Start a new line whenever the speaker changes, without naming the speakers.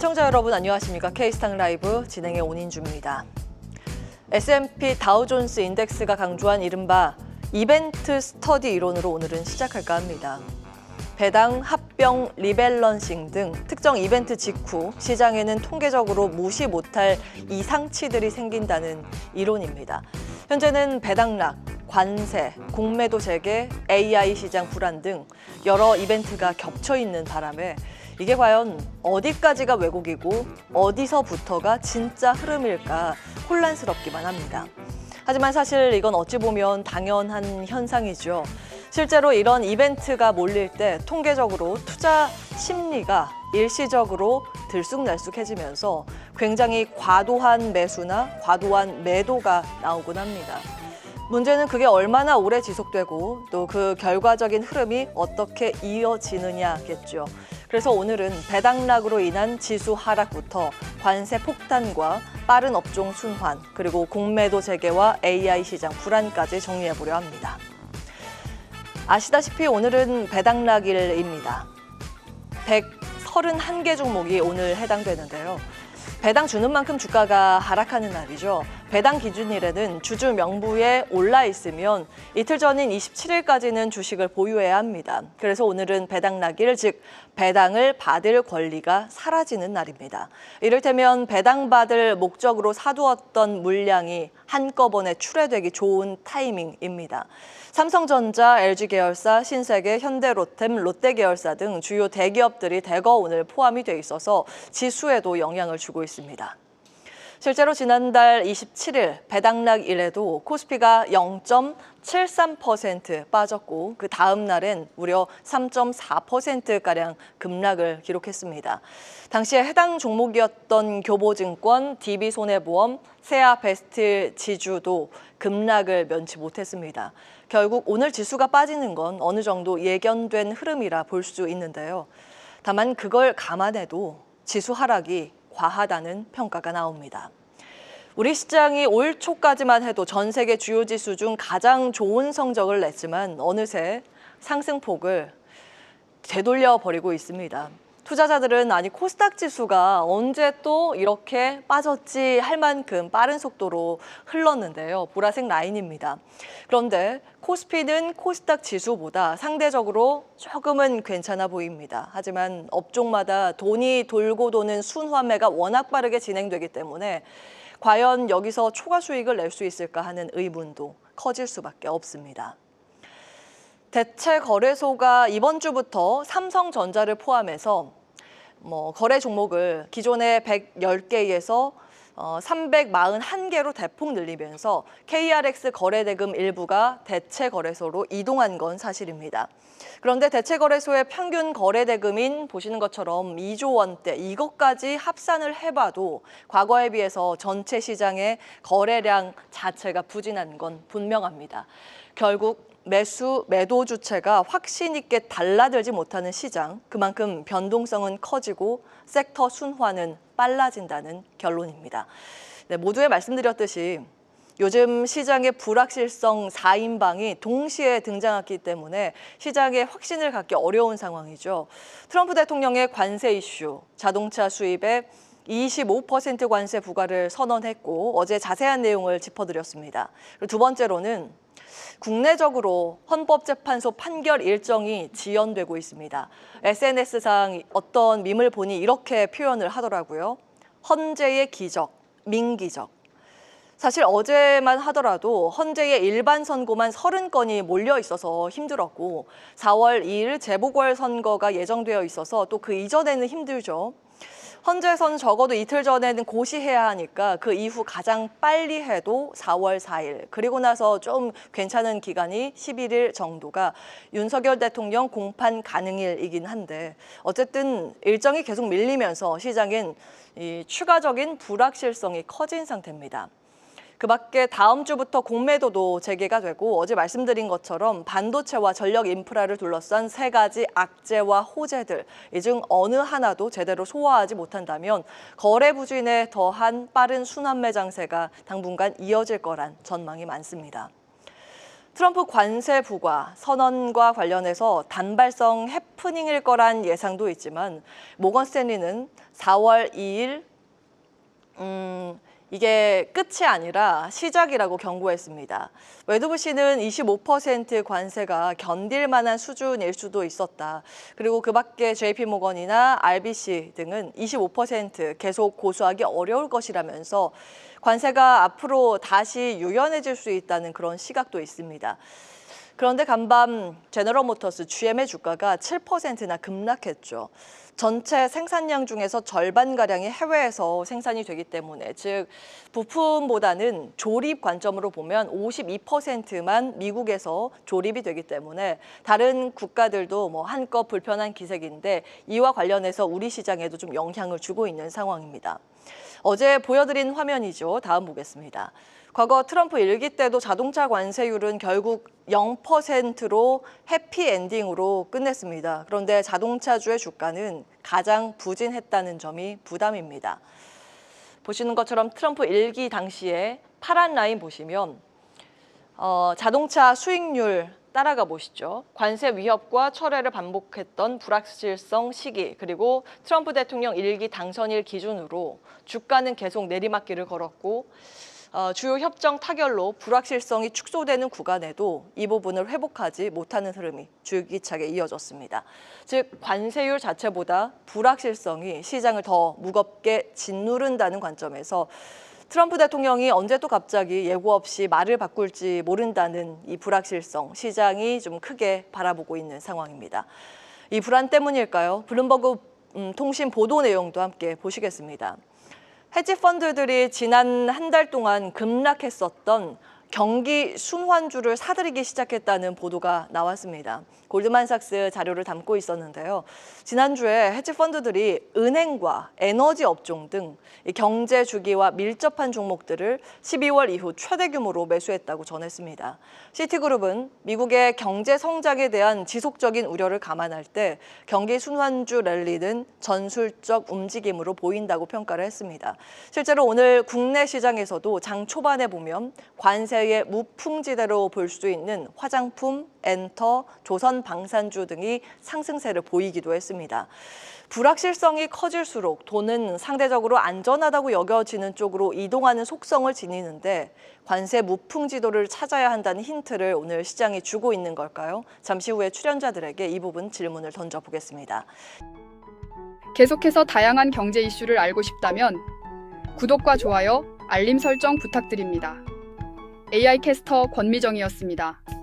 시청자 여러분 안녕하십니까? K스탁 라이브 진행의 온인주입니다. S&P 다우존스 인덱스가 강조한 이른바 이벤트 스터디 이론으로 오늘은 시작할까 합니다. 배당, 합병, 리밸런싱 등 특정 이벤트 직후 시장에는 통계적으로 무시 못할 이상치들이 생긴다는 이론입니다. 현재는 배당락, 관세, 공매도 재개, AI 시장 불안 등 여러 이벤트가 겹쳐 있는 바람에 이게 과연 어디까지가 왜곡이고 어디서부터가 진짜 흐름일까 혼란스럽기만 합니다. 하지만 사실 이건 어찌 보면 당연한 현상이죠. 실제로 이런 이벤트가 몰릴 때 통계적으로 투자 심리가 일시적으로 들쑥날쑥해지면서 굉장히 과도한 매수나 과도한 매도가 나오곤 합니다. 문제는 그게 얼마나 오래 지속되고 또 그 결과적인 흐름이 어떻게 이어지느냐겠죠. 그래서 오늘은 배당락으로 인한 지수 하락부터 관세 폭탄과 빠른 업종 순환, 그리고 공매도 재개와 AI 시장 불안까지 정리해보려 합니다. 아시다시피 오늘은 배당락일입니다. 131개 종목이 오늘 해당되는데요. 배당 주는 만큼 주가가 하락하는 날이죠. 배당 기준일에는 주주 명부에 올라 있으면 이틀 전인 27일까지는 주식을 보유해야 합니다. 그래서 오늘은 배당락일, 즉 배당을 받을 권리가 사라지는 날입니다. 이를테면 배당받을 목적으로 사두었던 물량이 한꺼번에 출회되기 좋은 타이밍입니다. 삼성전자, LG계열사, 신세계, 현대로템, 롯데계열사 등 주요 대기업들이 대거 오늘 포함이 돼 있어서 지수에도 영향을 주고 있습니다. 실제로 지난달 27일 배당락일에도 코스피가 0.73% 빠졌고 그 다음 날엔 무려 3.4%가량 급락을 기록했습니다. 당시에 해당 종목이었던 교보증권, DB손해보험, 세아베스트 지주도 급락을 면치 못했습니다. 결국 오늘 지수가 빠지는 건 어느 정도 예견된 흐름이라 볼 수 있는데요. 다만 그걸 감안해도 지수 하락이 과하다는 평가가 나옵니다. 우리 시장이 올 초까지만 해도 전 세계 주요 지수 중 가장 좋은 성적을 냈지만 어느새 상승폭을 되돌려 버리고 있습니다. 투자자들은 아니 코스닥 지수가 언제 또 이렇게 빠졌지 할 만큼 빠른 속도로 흘렀는데요. 보라색 라인입니다. 그런데 코스피는 코스닥 지수보다 상대적으로 조금은 괜찮아 보입니다. 하지만 업종마다 돈이 돌고 도는 순환매가 워낙 빠르게 진행되기 때문에 과연 여기서 초과 수익을 낼 수 있을까 하는 의문도 커질 수밖에 없습니다. 대체거래소가 이번 주부터 삼성전자를 포함해서 거래 종목을 기존의 110개에서 341개로 대폭 늘리면서 KRX 거래대금 일부가 대체거래소로 이동한 건 사실입니다. 그런데 대체거래소의 평균 거래대금인 보시는 것처럼 2조 원대 이것까지 합산을 해봐도 과거에 비해서 전체 시장의 거래량 자체가 부진한 건 분명합니다. 결국 매수, 매도 주체가 확신 있게 달라들지 못하는 시장, 그만큼 변동성은 커지고 섹터 순환은 빨라진다는 결론입니다. 네, 모두에 말씀드렸듯이 요즘 시장의 불확실성 4인방이 동시에 등장했기 때문에 시장에 확신을 갖기 어려운 상황이죠. 트럼프 대통령의 관세 이슈, 자동차 수입에 25% 관세 부과를 선언했고 어제 자세한 내용을 짚어드렸습니다. 그리고 두 번째로는 국내적으로 헌법재판소 판결 일정이 지연되고 있습니다. SNS상 어떤 밈을 보니 이렇게 표현을 하더라고요. 헌재의 기적, 민기적. 사실 어제만 하더라도 헌재의 일반 선고만 30건이 몰려 있어서 힘들었고 4월 2일 재보궐선거가 예정되어 있어서 또 그 이전에는 힘들죠. 헌재선 적어도 이틀 전에는 고시해야 하니까 그 이후 가장 빨리 해도 4월 4일, 그리고 나서 좀 괜찮은 기간이 11일 정도가 윤석열 대통령 공판 가능일이긴 한데 어쨌든 일정이 계속 밀리면서 시장엔 이 추가적인 불확실성이 커진 상태입니다. 그 밖에 다음 주부터 공매도도 재개가 되고 어제 말씀드린 것처럼 반도체와 전력 인프라를 둘러싼 세 가지 악재와 호재들, 이 중 어느 하나도 제대로 소화하지 못한다면 거래 부진에 더한 빠른 순환매 장세가 당분간 이어질 거란 전망이 많습니다. 트럼프 관세 부과 선언과 관련해서 단발성 해프닝일 거란 예상도 있지만 모건 스탠리는 4월 2일 이게 끝이 아니라 시작이라고 경고했습니다. 웨드부시는 25% 관세가 견딜 만한 수준일 수도 있었다. 그리고 그 밖에 JP모건이나 RBC 등은 25% 계속 고수하기 어려울 것이라면서 관세가 앞으로 다시 유연해질 수 있다는 그런 시각도 있습니다. 그런데 간밤 제너럴모터스 GM의 주가가 7%나 급락했죠. 전체 생산량 중에서 절반가량이 해외에서 생산이 되기 때문에, 즉 부품보다는 조립 관점으로 보면 52%만 미국에서 조립이 되기 때문에 다른 국가들도 한껏 불편한 기색인데 이와 관련해서 우리 시장에도 좀 영향을 주고 있는 상황입니다. 어제 보여드린 화면이죠. 다음 보겠습니다. 과거 트럼프 1기 때도 자동차 관세율은 결국 0%로 해피엔딩으로 끝냈습니다. 그런데 자동차주의 주가는 가장 부진했다는 점이 부담입니다. 보시는 것처럼 트럼프 1기 당시에 파란 라인 보시면 자동차 수익률 따라가 보시죠. 관세 위협과 철회를 반복했던 불확실성 시기, 그리고 트럼프 대통령 1기 당선일 기준으로 주가는 계속 내리막길을 걸었고 주요 협정 타결로 불확실성이 축소되는 구간에도 이 부분을 회복하지 못하는 흐름이 줄기차게 이어졌습니다. 즉 관세율 자체보다 불확실성이 시장을 더 무겁게 짓누른다는 관점에서 트럼프 대통령이 언제 또 갑자기 예고 없이 말을 바꿀지 모른다는 이 불확실성, 시장이 좀 크게 바라보고 있는 상황입니다. 이 불안 때문일까요? 블룸버그 통신 보도 내용도 함께 보시겠습니다. 헤지 펀드들이 지난 한 달 동안 급락했었던 경기 순환주를 사들이기 시작했다는 보도가 나왔습니다. 골드만삭스 자료를 담고 있었는데요. 지난주에 헤지 펀드들이 은행과 에너지 업종 등 경제 주기와 밀접한 종목들을 12월 이후 최대 규모로 매수했다고 전했습니다. 시티그룹은 미국의 경제 성장에 대한 지속적인 우려를 감안할 때 경기 순환주 랠리는 전술적 움직임으로 보인다고 평가를 했습니다. 실제로 오늘 국내 시장에서도 장 초반에 보면 관세의 무풍지대로 볼 수 있는 화장품, 엔터, 조선 방산주 등이 상승세를 보이기도 했습니다. 불확실성이 커질수록 돈은 상대적으로 안전하다고 여겨지는 쪽으로 이동하는 속성을 지니는데 관세 무풍지도를 찾아야 한다는 힌트를 오늘 시장이 주고 있는 걸까요? 잠시 후에 출연자들에게 이 부분 질문을 던져보겠습니다.
계속해서 다양한 경제 이슈를 알고 싶다면 구독과 좋아요, 알림 설정 부탁드립니다. AI 캐스터 권미정이었습니다.